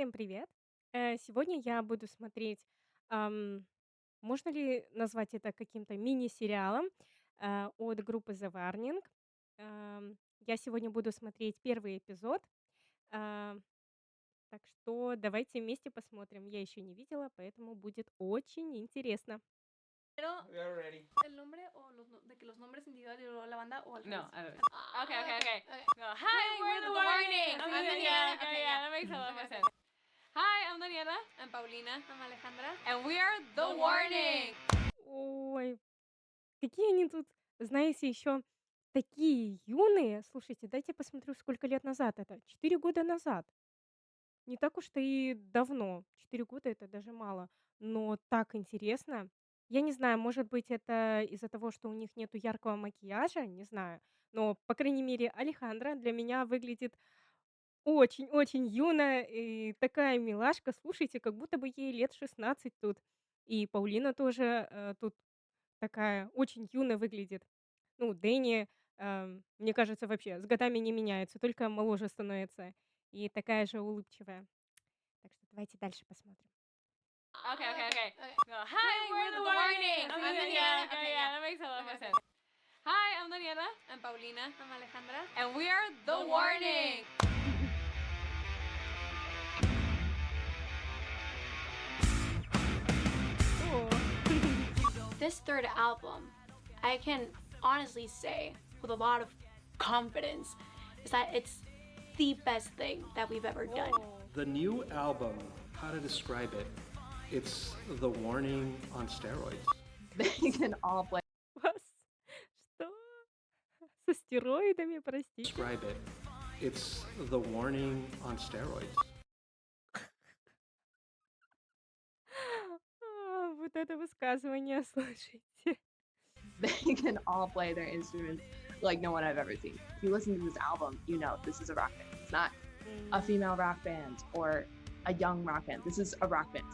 Всем привет! Сегодня я буду смотреть, ам, можно ли назвать это каким-то мини-сериалом от группы The Warning. Я сегодня буду смотреть первый эпизод, а, так что давайте вместе посмотрим. Я еще не видела, поэтому будет очень интересно. Pero We are ready. el nombre o de que los nombres individuales y luego la banda o al No, revés. okay. Okay. No, hi, we're the warning. I'm Okay, Daniela. yeah, Okay, yeah, yeah. that makes a lot more Okay. sense. Hi, I'm Daniela, I'm Paulina. I'm Alejandra. and we are the The warning. Ой, какие они тут, знаете, еще такие юные. Слушайте, дайте посмотрю, сколько лет назад это. 4 года назад. Не так уж-то и давно. 4 года — это даже мало, но так интересно. Я не знаю, может быть, это из-за того, что у них нету яркого макияжа, не знаю. Но, по крайней мере, Алехандра для меня выглядит очень-очень юная и такая милашка. Слушайте, как будто бы ей лет 16 тут. И Паулина тоже, тут такая очень юная выглядит. Ну, Дэнни, мне кажется, вообще с годами не меняется, только моложе становится и такая же улыбчивая. Так что давайте дальше посмотрим. Okay. No, hi, we're the warning. I'm Okay, Daniela. yeah, Okay, yeah, yeah. that makes a lot more Okay. sense. Hi, I'm Daniela, I'm Paulina. I'm Alejandra. and we are the The warning. О, This third album, I can honestly say with a lot of confidence, is that it's the best thing that we've ever done. The new album, how to describe it? It's the warning on steroids. They can all play вас что? Со стероидами, простите? Describe it. It's the warning on steroids. Вот это высказывание, слушайте. they can all play their instruments like no one I've ever seen. If you listen to this album, you know this is a rock band. It's not a female rock band or a young rock band. This is a rock band.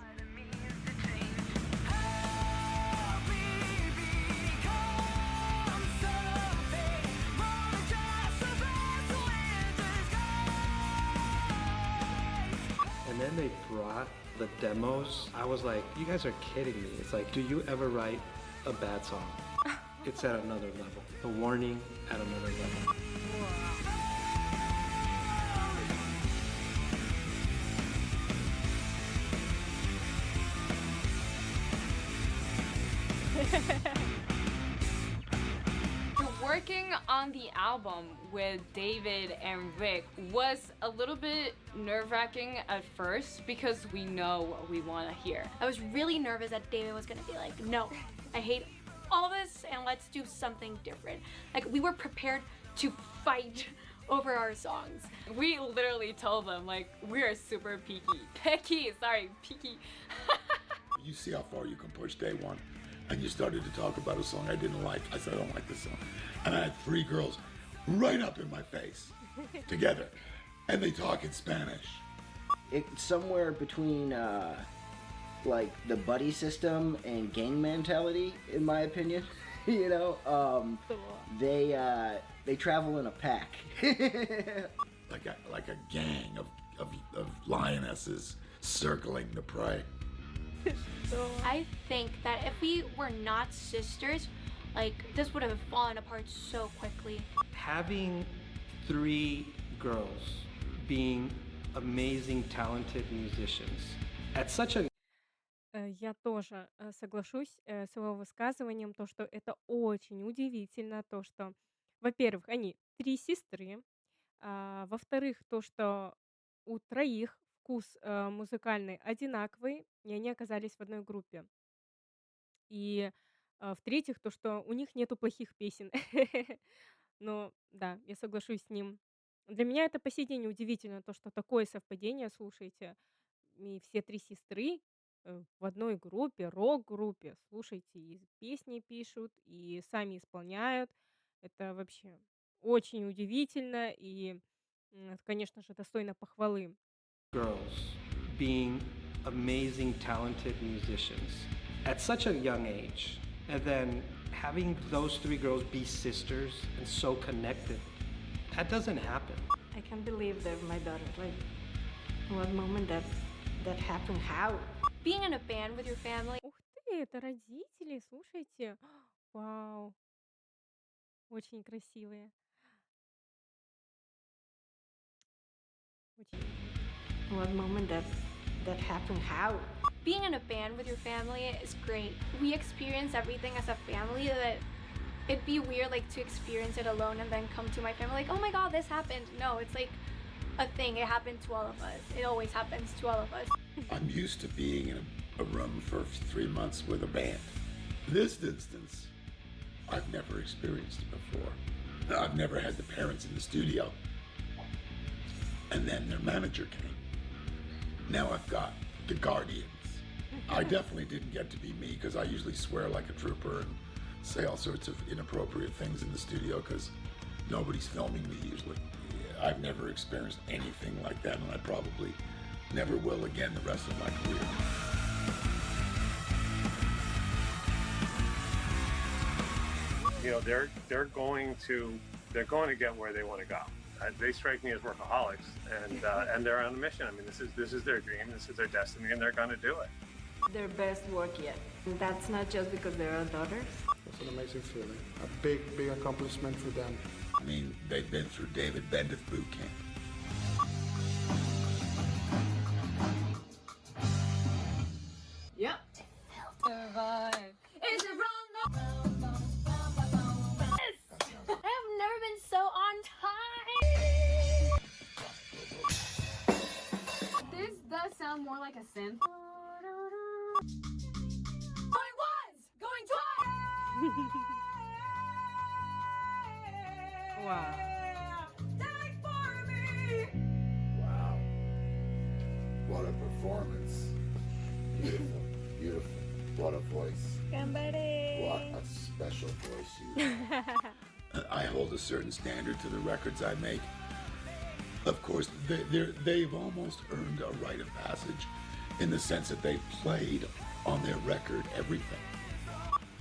And then they brought the demos. I was like, you guys are kidding me. It's like, do you ever write a bad song? It's at another level. The warning at another level. Working on the album with David and Rick was a little bit nerve-wracking at first because we know what we want to hear. I was really nervous that David was gonna be like, no, I hate all of this and let's do something different. Like we were prepared to fight over our songs. We literally told them, like, we are super picky. Picky. You see how far you can push day one. And you started to talk about a song I didn't like. I said, I don't like this song. And I had three girls right up in my face together. And they talk in Spanish. It's somewhere between like the buddy system and gang mentality, in my opinion. You know, they travel in a pack. Like a gang of lionesses circling the prey. I think that if we were not sisters, like this would have fallen apart so quickly. Having three girls being amazing, talented musicians at such a Я тоже соглашусь с его высказыванием, то, что это очень удивительно, то, что, во-первых, они 3 сестры, во-вторых, то, что у троих вкус музыкальный одинаковый, и они оказались в одной группе. И, в-третьих, то, что у них нету плохих песен. Но да, я соглашусь с ним. Для меня это по сей день удивительно, то, что такое совпадение, слушайте, и все 3 сестры, в одной группе, рок-группе, слушайте, и песни пишут, и сами исполняют. Это вообще очень удивительно и, это, конечно же, достойно похвалы. girls being amazing, talented musicians at such a young age. And then having those three girls be sisters and so connected, that doesn't happen. I can't believe they're my daughter. Like, What moment that happened? How? Being in a band with your family. Ух ты, это родители, слушайте. Вау, очень красивые. Очень. What moment that happened? How? Being in a band with your family is great. We experience everything as a family that it'd be weird like to experience it alone and then come to my family like, oh my god, this happened. No, it's like a thing. It happened to all of us. It always happens to all of us. I'm used to being in a room for 3 months with a band. This instance, I've never experienced it before. I've never had the parents in the studio. And then their manager came. Now I've got the Guardians. I definitely didn't get to be me because I usually swear like a trooper and say all sorts of inappropriate things in the studio because nobody's filming me usually. I've never experienced anything like that, and I probably never will again the rest of my career. You know, they're going to get where they want to go. They strike me as workaholics, and they're on a mission. I mean, this is their dream, this is their destiny, and they're going to do it. Their best work yet. And that's not just because they're our daughters. It's an amazing feeling. A big accomplishment for them. I mean, they've been through David Bendeth boot camp. Yep. Is it wrong? Yes! I have never been so on time. This does sound more like a synth. Going once, going twice. Wow. Die for me. Wow. What a performance. Beautiful, beautiful. What a voice. What a special voice you have. I hold a certain standard to the records I make. Of course, they've almost earned a rite of passage in the sense that they played on their record everything.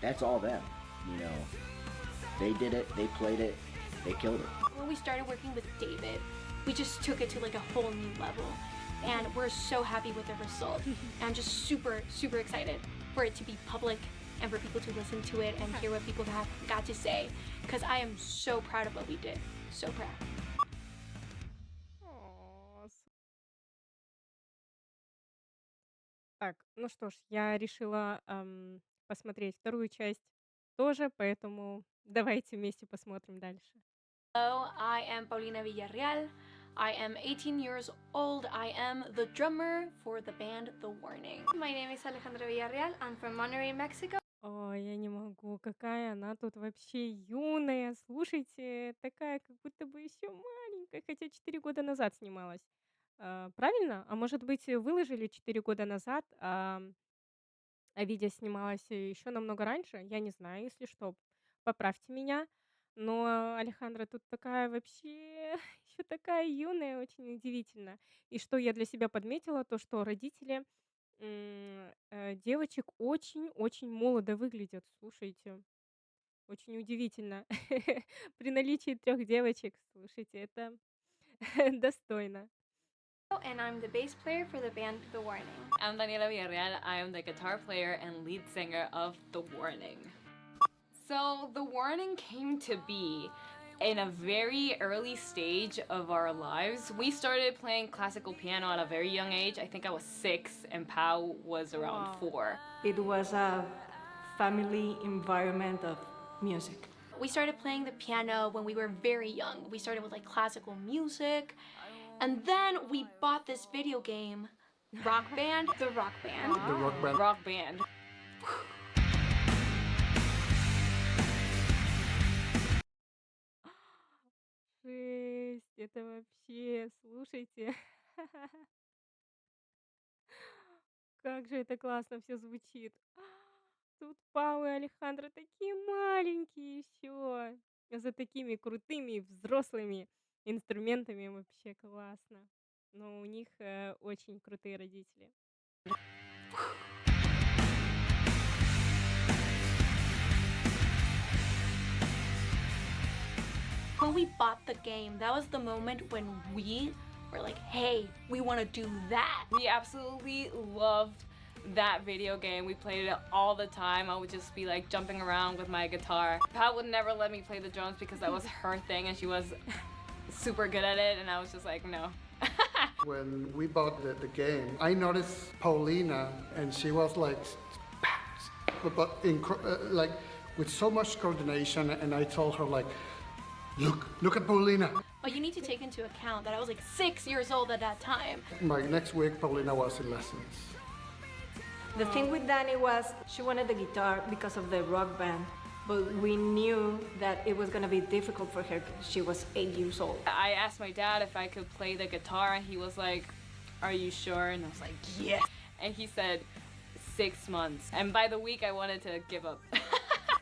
That's all them, you know. They did it, they played it, they killed it. When we started working with David, we just took it to like a whole new level. And we're so happy with the result. And I'm just super, super excited for it to be public and for people to listen to it and hear what people have got to say. Because I am so proud of what we did. So proud. Так, ну что ж, я решила посмотреть вторую часть тоже, поэтому давайте вместе посмотрим дальше. Hello, I am Paulina Villarreal. I am 18 years old. I am the drummer for the band The Warning. My name is Alejandra Villarreal. I'm from Monterrey, Mexico. Ой, я не могу, какая она тут вообще юная. Слушайте, такая, как будто бы еще маленькая, хотя 4 года назад снималась. Правильно? А может быть, выложили 4 года назад, а видео снималось еще намного раньше? Я не знаю, если что, поправьте меня. Но Алехандра тут такая вообще еще такая юная, очень удивительно. И что я для себя подметила, то что родители девочек очень-очень молодо выглядят. Слушайте, очень удивительно. При наличии 3 девочек, слушайте, это достойно. And I'm the bass player for the band The Warning. I'm Daniela Villarreal. I am the guitar player and lead singer of The Warning. So, The Warning came to be in a very early stage of our lives. We started playing classical piano at a very young age. I think I was 6 and Pau was around 4. It was a family environment of music. We started playing the piano when we were very young. We started with like classical music. And then we bought this video game, Rock Band, the Rock Band. The Rock Band. Rock Band. Жесть, это вообще, слушайте. Как же это классно все звучит. Тут Пау и Алехандро такие маленькие еще. За такими крутыми взрослыми инструментами вообще классно. Но у них очень крутые родители. When we bought the game, that was the moment when we were like, hey, we want to do that. We absolutely loved that video game. We played it all the time. I would just be like jumping around with my guitar. Pat would never let me play the drums because that was her thing and she was super good at it, and I was just like, no. When we bought the game, I noticed Paulina, and she was like, like with so much coordination, and I told her like, look at Paulina. But you need to take into account that I was like 6 years old at that time. By next week, Paulina was in lessons. The thing with Dani was she wanted the guitar because of the rock band, but we knew that it was gonna be difficult for her because she was 8 years old. I asked my dad if I could play the guitar, and he was like, are you sure? And I was like, yes. And he said 6 months. And by the week, I wanted to give up.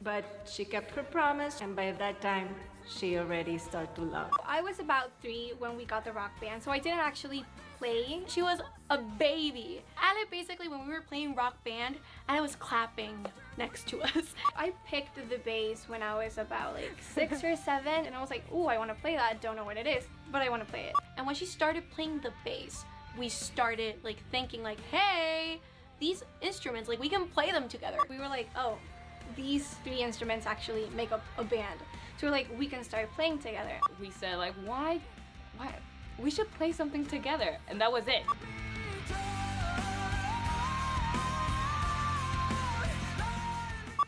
But she kept her promise, and by that time, she already started to love. I was about 3 when we got the rock band, so I didn't actually play. She was a baby. Ale basically, when we were playing rock band, and was clapping next to us. I picked the bass when I was about like 6 or 7, and I was like, ooh, I want to play that. Don't know what it is, but I want to play it. And when she started playing the bass, we started like thinking like, hey, these instruments, like we can play them together. We were like, oh, these 3 instruments actually make up a band. So we're like, we can start playing together. We said like, why? We should play something together. And that was it.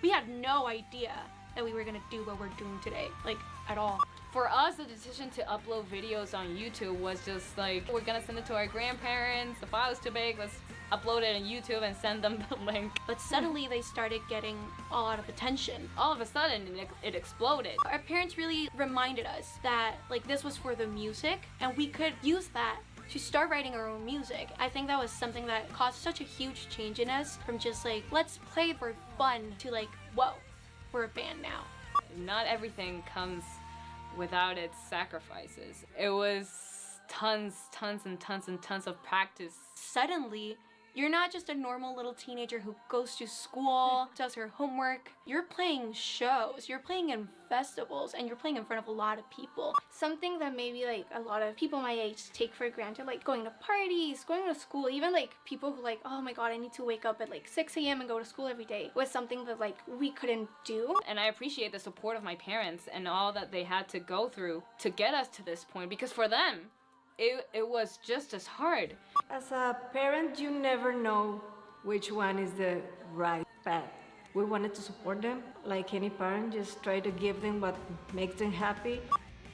We had no idea that we were gonna do what we're doing today, like at all. For us, the decision to upload videos on YouTube was just like, we're gonna send it to our grandparents. The file is too big, let's upload it on YouTube and send them the link. But suddenly they started getting a lot of attention. All of a sudden, it exploded. Our parents really reminded us that like this was for the music and we could use that to start writing our own music. I think that was something that caused such a huge change in us, from just like, let's play for fun, to like, whoa, we're a band now. Not everything comes without its sacrifices. It was tons and tons of practice. Suddenly, you're not just a normal little teenager who goes to school, does her homework. You're playing shows, you're playing in festivals, and you're playing in front of a lot of people. Something that maybe like a lot of people my age take for granted, like going to parties, going to school, even like people who like, oh my god, I need to wake up at like 6 a.m. and go to school every day, was something that like we couldn't do. And I appreciate the support of my parents and all that they had to go through to get us to this point, because for them, it was just as hard. As a parent, you never know which one is the right path. We wanted to support them. Like any parent, just try to give them what makes them happy.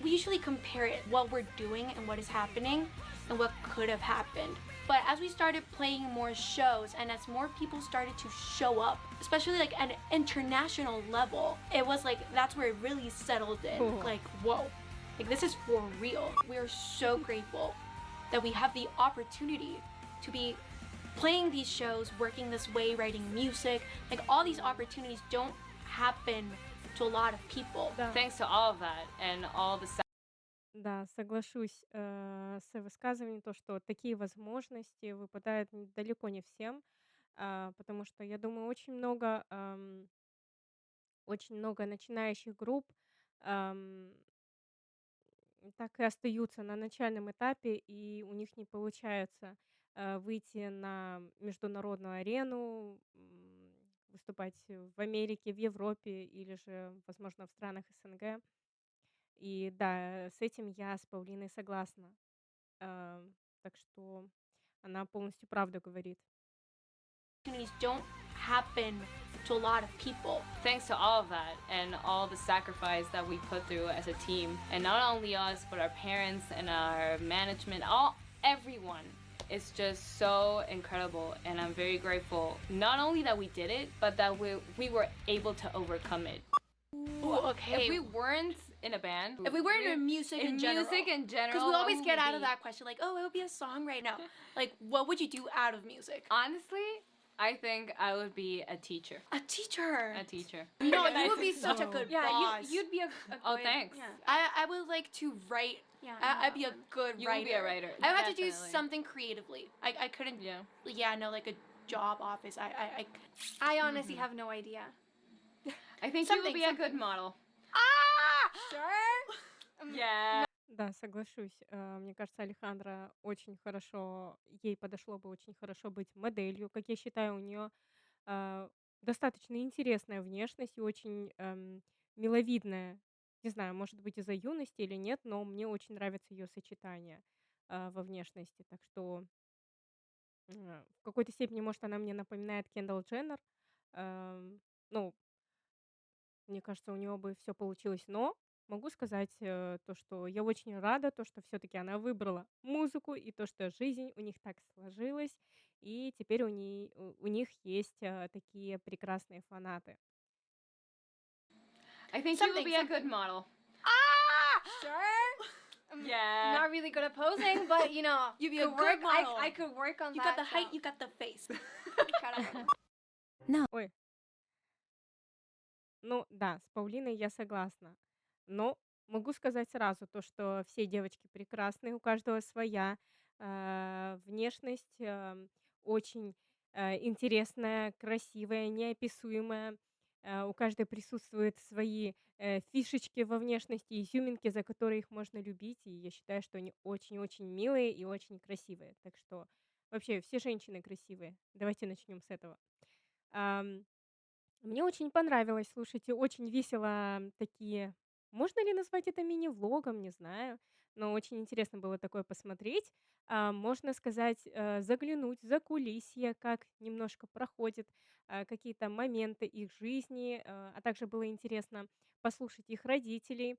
We usually compare it, what we're doing and what is happening and what could have happened. But as we started playing more shows and as more people started to show up, especially like at an international level, it was like, that's where it really settled in. Cool. Like, whoa, like this is for real. We are so grateful that we have the opportunity to be playing these shows, working this way, writing music. Like all these opportunities don't happen to a lot of people. Да. Thanks to all of that and all the Да, соглашусь с высказыванием, то, что такие возможности выпадают далеко не всем, потому что, я думаю, очень много начинающих групп ам, так и остаются на начальном этапе, и у них не получается выйти на международную арену, выступать в Америке, в Европе или же, возможно, в странах СНГ. И да, с этим я с Паулиной согласна. Так что она полностью правду говорит. Opportunities don't happen to a lot of people. Thanks to all of that and all the sacrifice that we put through as a team, and not only us, but our parents and our management, everyone is just so incredible, and I'm very grateful not only that we did it, but that we were able to overcome it. Ooh, okay. If we weren't in a band, If we weren't in music in general, because we always get out of that question like, oh, it would be a song right now. Like, what would you do out of music? Honestly, I think I would be a teacher. A teacher. A teacher. No, you would be such a good boss. You'd be a Oh, good, thanks. Yeah. I would like to write. Yeah, I'd be a good You writer. would be a writer. I would have to do definitely. something creatively. I couldn't. Yeah. Yeah, no, like a job office. I honestly have no idea. I think you Something, would be a something. good model. Ah! Sure. Yeah. Да, соглашусь. Мне кажется, Алехандро очень хорошо, ей подошло бы очень хорошо быть моделью. Как я считаю, у нее достаточно интересная внешность и очень миловидная. Не знаю, может быть, из-за юности или нет, но мне очень нравится ее сочетание во внешности. Так что в какой-то степени, может, она мне напоминает Кендалл Дженнер. Ну, мне кажется, у нее бы все получилось. Но могу сказать, то, что я очень рада, то, что все таки она выбрала музыку, и то, что жизнь у них так сложилась, и теперь у них есть, такие прекрасные фанаты. I think you will be a good model. Sure. Yeah. Not really good at posing, but you know, You'd be a could good work. model. I could work on You that. got the height, so- you got the face. Ой, ну да, с Паулиной я согласна. Но могу сказать сразу то, что все девочки прекрасные, у каждого своя, внешность, очень, интересная, красивая, неописуемая. У каждой присутствуют свои, фишечки во внешности, изюминки, за которые их можно любить. И я считаю, что они очень-очень милые и очень красивые. Так что вообще все женщины красивые. Давайте начнем с этого. Ам, Мне очень понравилось, слушайте, очень весело такие. Можно ли назвать это мини-влогом, не знаю, но очень интересно было такое посмотреть. Можно сказать, заглянуть за кулисье, как немножко проходят какие-то моменты их жизни, а также было интересно послушать их родителей.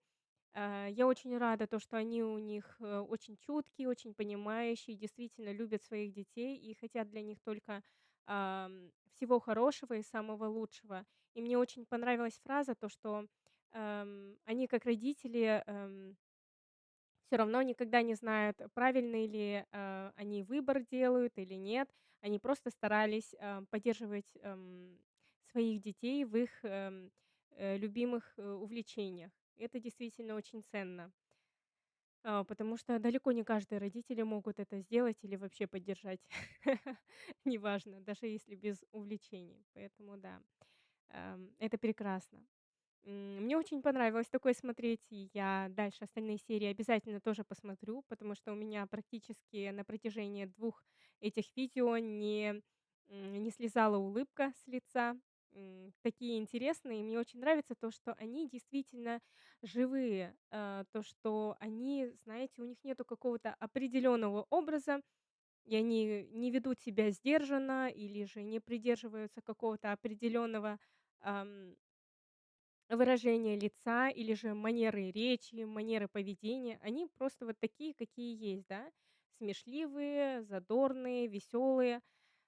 Я очень рада, то, что они у них очень чуткие, очень понимающие, действительно любят своих детей и хотят для них только всего хорошего и самого лучшего. И мне очень понравилась фраза, то, что они как родители все равно никогда не знают, правильный ли они выбор делают или нет. Они просто старались поддерживать своих детей в их любимых увлечениях. Это действительно очень ценно. Потому что далеко не каждые родители могут это сделать или вообще поддержать. Неважно, даже если без увлечений. Поэтому да, это прекрасно. Мне очень понравилось такое смотреть, и я дальше остальные серии обязательно тоже посмотрю, потому что у меня практически на протяжении двух этих видео не слезала улыбка с лица. Такие интересные. И мне очень нравится то, что они действительно живые, то, что они, знаете, у них нету какого-то определенного образа, и они не ведут себя сдержанно или же не придерживаются какого-то определенного выражения лица или же манеры речи, манеры поведения. Они просто вот такие, какие есть, да. Смешливые, задорные, веселые.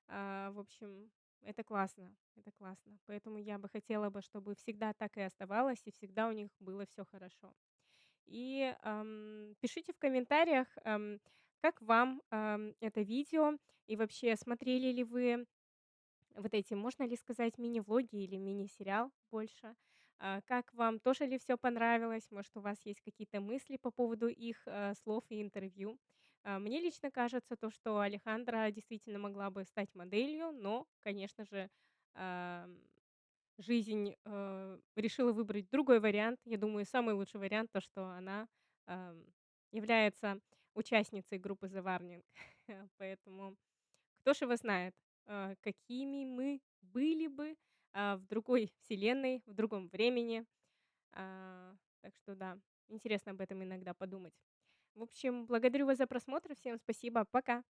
В общем, это классно, это классно. Поэтому я бы хотела бы, чтобы всегда так и оставалось, и всегда у них было все хорошо. И пишите в комментариях, как вам это видео, и вообще смотрели ли вы вот эти, можно ли сказать, мини-влоги или мини-сериал больше? Как вам, тоже ли все понравилось? Может, у вас есть какие-то мысли по поводу их слов и интервью? Мне лично кажется, то, что Алехандра действительно могла бы стать моделью, но, конечно же, ам, жизнь решила выбрать другой вариант. Я думаю, самый лучший вариант то, что она ам, является участницей группы The Warning. Поэтому кто ж его знает, какими мы были бы в другой вселенной, в другом времени. Так что да, интересно об этом иногда подумать. В общем, благодарю вас за просмотр. Всем спасибо. Пока.